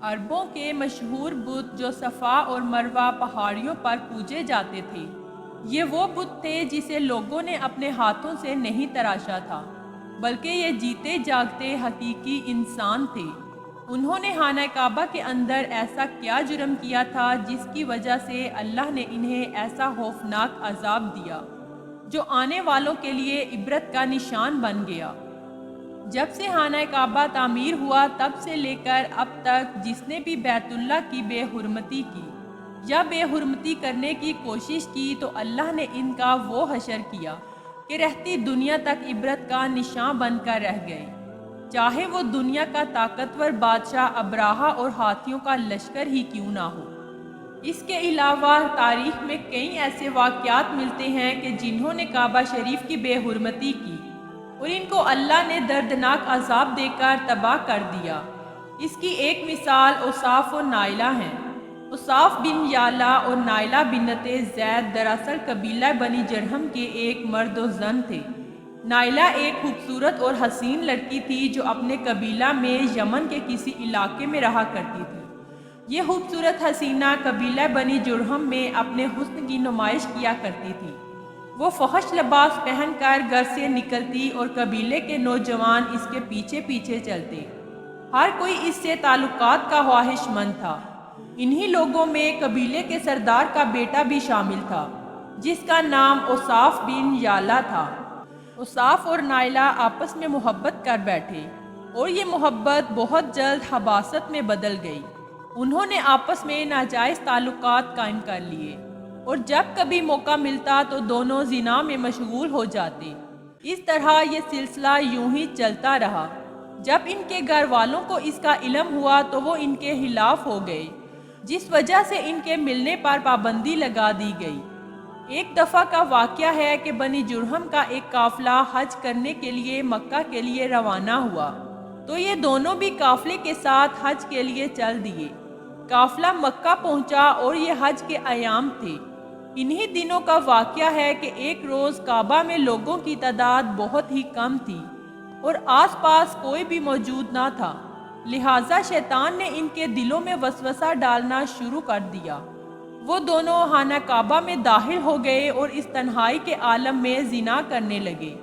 عربوں کے مشہور بت جو صفا اور مروہ پہاڑیوں پر پوجے جاتے تھے، یہ وہ بت تھے جسے لوگوں نے اپنے ہاتھوں سے نہیں تراشا تھا، بلکہ یہ جیتے جاگتے حقیقی انسان تھے۔ انہوں نے خانہ کعبہ کے اندر ایسا کیا جرم کیا تھا جس کی وجہ سے اللہ نے انہیں ایسا خوفناک عذاب دیا جو آنے والوں کے لیے عبرت کا نشان بن گیا۔ جب سے خانہ کعبہ تعمیر ہوا تب سے لے کر اب تک جس نے بھی بیت اللہ کی بے حرمتی کی یا بے حرمتی کرنے کی کوشش کی تو اللہ نے ان کا وہ حشر کیا کہ رہتی دنیا تک عبرت کا نشان بن کر رہ گئے، چاہے وہ دنیا کا طاقتور بادشاہ ابراہا اور ہاتھیوں کا لشکر ہی کیوں نہ ہو۔ اس کے علاوہ تاریخ میں کئی ایسے واقعات ملتے ہیں کہ جنہوں نے کعبہ شریف کی بے حرمتی کی اور ان کو اللہ نے دردناک عذاب دے کر تباہ کر دیا۔ اس کی ایک مثال اوصاف و نائلہ ہیں۔ اوصاف بن یعلا اور نائلہ بنت زید دراصل قبیلہ بنی جرہم کے ایک مرد و زن تھے۔ نائلہ ایک خوبصورت اور حسین لڑکی تھی جو اپنے قبیلہ میں یمن کے کسی علاقے میں رہا کرتی تھی۔ یہ خوبصورت حسینہ قبیلہ بنی جرہم میں اپنے حسن کی نمائش کیا کرتی تھی۔ وہ فحش لباس پہن کر گھر سے نکلتی اور قبیلے کے نوجوان اس کے پیچھے پیچھے چلتے۔ ہر کوئی اس سے تعلقات کا خواہش مند تھا۔ انہی لوگوں میں قبیلے کے سردار کا بیٹا بھی شامل تھا جس کا نام اوصاف بن یعلا تھا۔ اوصاف اور نائلہ آپس میں محبت کر بیٹھے اور یہ محبت بہت جلد حباست میں بدل گئی۔ انہوں نے آپس میں ناجائز تعلقات قائم کر لیے اور جب کبھی موقع ملتا تو دونوں زنا میں مشغول ہو جاتے۔ اس طرح یہ سلسلہ یوں ہی چلتا رہا۔ جب ان کے گھر والوں کو اس کا علم ہوا تو وہ ان کے خلاف ہو گئے، جس وجہ سے ان کے ملنے پر پابندی لگا دی گئی۔ ایک دفعہ کا واقعہ ہے کہ بنی جرہم کا ایک قافلہ حج کرنے کے لیے مکہ کے لیے روانہ ہوا تو یہ دونوں بھی قافلے کے ساتھ حج کے لیے چل دیے۔ قافلہ مکہ پہنچا اور یہ حج کے ایام تھے۔ انہی دنوں کا واقعہ ہے کہ ایک روز کعبہ میں لوگوں کی تعداد بہت ہی کم تھی اور آس پاس کوئی بھی موجود نہ تھا، لہٰذا شیطان نے ان کے دلوں میں وسوسہ ڈالنا شروع کر دیا۔ وہ دونوں خانہ کعبہ میں داخل ہو گئے اور اس تنہائی کے عالم میں زنا کرنے لگے۔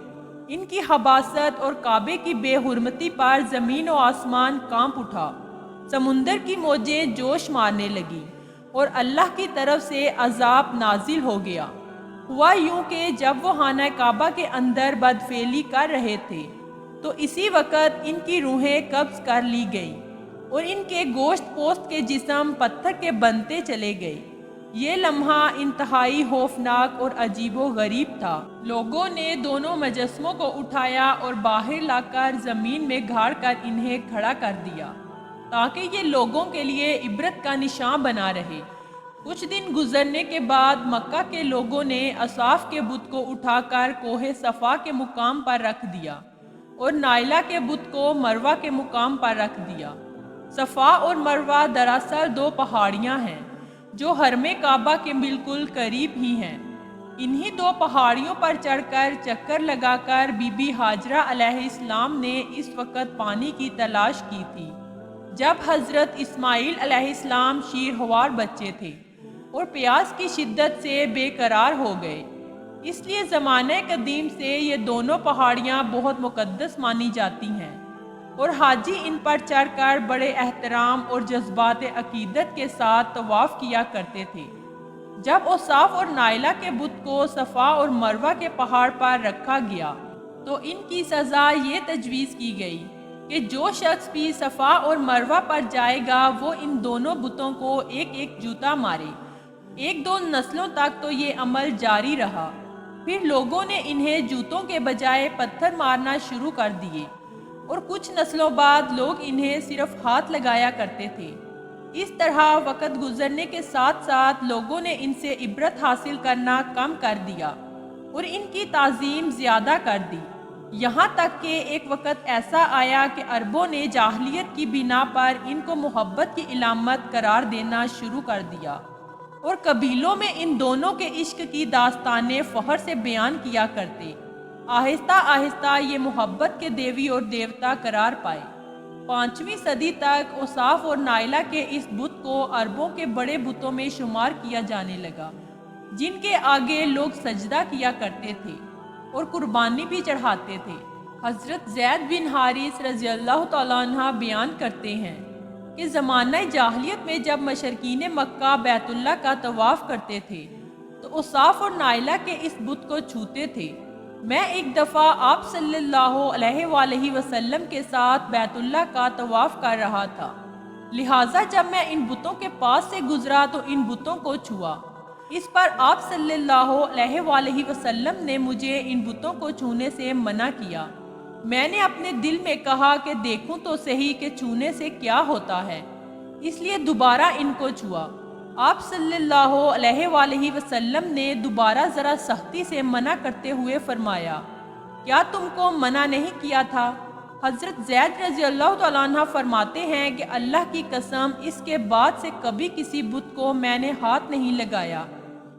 ان کی حباست اور کعبے کی بے حرمتی پر زمین و آسمان کانپ اٹھا، سمندر کی موجیں جوش مارنے لگی اور اللہ کی طرف سے عذاب نازل ہو گیا۔ ہوا یوں کہ جب وہ خانہ کعبہ کے اندر بدفعلی کر رہے تھے تو اسی وقت ان کی روحیں قبض کر لی گئیں اور ان کے گوشت پوست کے جسم پتھر کے بنتے چلے گئے۔ یہ لمحہ انتہائی خوفناک اور عجیب و غریب تھا۔ لوگوں نے دونوں مجسموں کو اٹھایا اور باہر لا کر زمین میں گھاڑ کر انہیں کھڑا کر دیا تاکہ یہ لوگوں کے لیے عبرت کا نشان بنا رہے۔ کچھ دن گزرنے کے بعد مکہ کے لوگوں نے اوصاف کے بت کو اٹھا کر کوہ صفا کے مقام پر رکھ دیا اور نائلہ کے بت کو مروہ کے مقام پر رکھ دیا۔ صفا اور مروہ دراصل دو پہاڑیاں ہیں جو حرم کعبہ کے بالکل قریب ہی ہیں۔ انہی دو پہاڑیوں پر چڑھ کر چکر لگا کر بی بی ہاجرہ علیہ السلام نے اس وقت پانی کی تلاش کی تھی جب حضرت اسماعیل علیہ السلام شیرخوار بچے تھے اور پیاس کی شدت سے بے قرار ہو گئے۔ اس لیے زمانہ قدیم سے یہ دونوں پہاڑیاں بہت مقدس مانی جاتی ہیں اور حاجی ان پر چڑھ کر بڑے احترام اور جذبات عقیدت کے ساتھ طواف کیا کرتے تھے۔ جب اوصاف اور نائلہ کے بت کو صفا اور مروہ کے پہاڑ پر رکھا گیا تو ان کی سزا یہ تجویز کی گئی کہ جو شخص بھی صفا اور مروہ پر جائے گا وہ ان دونوں بتوں کو ایک ایک جوتا مارے۔ ایک دو نسلوں تک تو یہ عمل جاری رہا، پھر لوگوں نے انہیں جوتوں کے بجائے پتھر مارنا شروع کر دیے اور کچھ نسلوں بعد لوگ انہیں صرف ہاتھ لگایا کرتے تھے۔ اس طرح وقت گزرنے کے ساتھ ساتھ لوگوں نے ان سے عبرت حاصل کرنا کم کر دیا اور ان کی تعظیم زیادہ کر دی، یہاں تک کہ ایک وقت ایسا آیا کہ عربوں نے جاہلیت کی بنا پر ان کو محبت کی علامت قرار دینا شروع کر دیا اور قبیلوں میں ان دونوں کے عشق کی داستانیں فخر سے بیان کیا کرتے۔ آہستہ آہستہ یہ محبت کے دیوی اور دیوتا قرار پائے۔ 5ویں صدی تک اوصاف اور نائلہ کے اس بت کو عربوں کے بڑے بتوں میں شمار کیا جانے لگا، جن کے آگے لوگ سجدہ کیا کرتے تھے اور قربانی بھی چڑھاتے تھے۔ حضرت زید بن حارث رضی اللہ تعالیٰ عنہ بیان کرتے ہیں کہ زمانہ جاہلیت میں جب مشرکین مکہ بیت اللہ کا طواف کرتے تھے تو اوصاف اور نائلہ کے اس بت کو چھوتے تھے۔ میں ایک دفعہ آپ صلی اللہ علیہ وآلہ وسلم کے ساتھ بیت اللہ کا طواف کر رہا تھا، لہٰذا جب میں ان بتوں کے پاس سے گزرا تو ان بتوں کو چھوا۔ اس پر آپ صلی اللہ علیہ وآلہ وسلم نے مجھے ان بتوں کو چھونے سے منع کیا۔ میں نے اپنے دل میں کہا کہ دیکھوں تو صحیح کہ چھونے سے کیا ہوتا ہے، اس لیے دوبارہ ان کو چھوا۔ آپ صلی اللہ علیہ وآلہ وسلم نے دوبارہ ذرا سختی سے منع کرتے ہوئے فرمایا، کیا تم کو منع نہیں کیا تھا؟ حضرت زید رضی اللہ تعالیٰ عنہ فرماتے ہیں کہ اللہ کی قسم اس کے بعد سے کبھی کسی بت کو میں نے ہاتھ نہیں لگایا،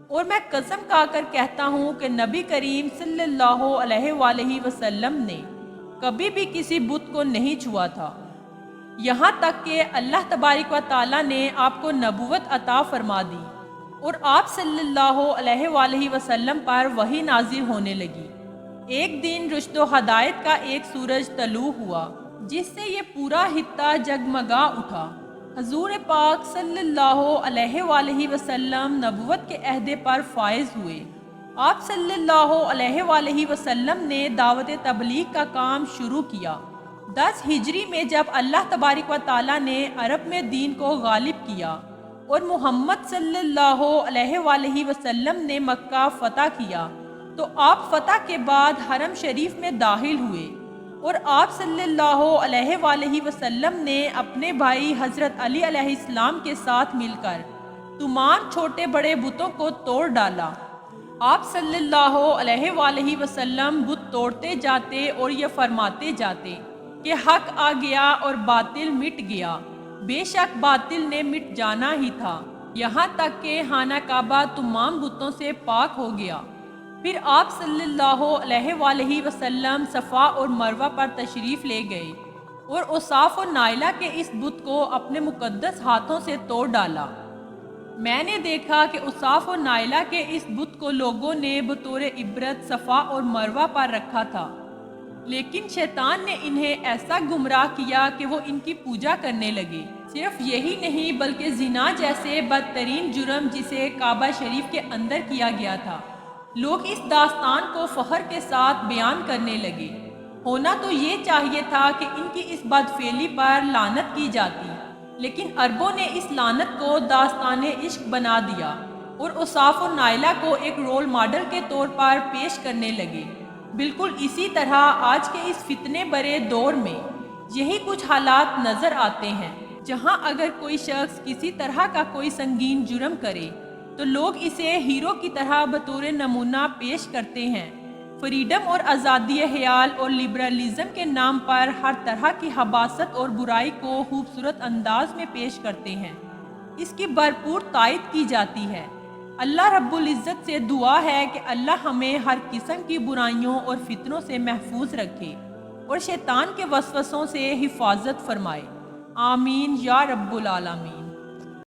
اور میں قسم کھا کر کہتا ہوں کہ نبی کریم صلی اللہ علیہ وآلہ وسلم نے کبھی بھی کسی بت کو نہیں چھوا تھا، یہاں تک کہ اللہ تبارک و تعالیٰ نے آپ کو نبوت عطا فرما دی اور آپ صلی اللہ علیہ وآلہ وسلم پر وحی نازل ہونے لگی۔ ایک دن رشد و ہدایت کا ایک سورج طلوع ہوا جس سے یہ پورا خطہ جگمگا اٹھا۔ حضور پاک صلی اللہ علیہ وآلہ وسلم نبوت کے عہدے پر فائز ہوئے۔ آپ صلی اللہ علیہ وآلہ وسلم نے دعوت تبلیغ کا کام شروع کیا۔ 10 ہجری میں جب اللہ تبارک و تعالیٰ نے عرب میں دین کو غالب کیا اور محمد صلی اللہ علیہ وآلہ وسلم نے مکہ فتح کیا تو آپ فتح کے بعد حرم شریف میں داخل ہوئے اور آپ صلی اللہ علیہ وآلہ وسلم نے اپنے بھائی حضرت علی علیہ السلام کے ساتھ مل کر تمام چھوٹے بڑے بتوں کو توڑ ڈالا۔ آپ صلی اللہ علیہ وآلہ وسلم بت توڑتے جاتے اور یہ فرماتے جاتے کہ حق آ گیا اور باطل مٹ گیا، بے شک باطل نے مٹ جانا ہی تھا، یہاں تک کہ خانہ کعبہ تمام بتوں سے پاک ہو گیا۔ پھر آپ صلی اللہ علیہ وآلہ وسلم صفا اور مروہ پر تشریف لے گئے اور اوصاف و نائلہ کے اس بت کو اپنے مقدس ہاتھوں سے توڑ ڈالا۔ میں نے دیکھا کہ اوصاف و نائلہ کے اس بت کو لوگوں نے بطور عبرت صفا اور مروہ پر رکھا تھا، لیکن شیطان نے انہیں ایسا گمراہ کیا کہ وہ ان کی پوجا کرنے لگے۔ صرف یہی نہیں بلکہ زنا جیسے بدترین جرم جسے کعبہ شریف کے اندر کیا گیا تھا، لوگ اس داستان کو فخر کے ساتھ بیان کرنے لگے۔ ہونا تو یہ چاہیے تھا کہ ان کی اس بدفعلی پر لعنت کی جاتی، لیکن عربوں نے اس لعنت کو داستان عشق بنا دیا اور اوصاف و نائلہ کو ایک رول ماڈل کے طور پر پیش کرنے لگے۔ بالکل اسی طرح آج کے اس فتنے برے دور میں یہی کچھ حالات نظر آتے ہیں، جہاں اگر کوئی شخص کسی طرح کا کوئی سنگین جرم کرے تو لوگ اسے ہیرو کی طرح بطور نمونہ پیش کرتے ہیں۔ فریڈم اور آزادی خیال اور لبرلزم کے نام پر ہر طرح کی خباثت اور برائی کو خوبصورت انداز میں پیش کرتے ہیں، اس کی بھرپور تائید کی جاتی ہے۔ اللہ رب العزت سے دعا ہے کہ اللہ ہمیں ہر قسم کی برائیوں اور فتنوں سے محفوظ رکھے اور شیطان کے وسوسوں سے حفاظت فرمائے۔ آمین یا رب العالمین۔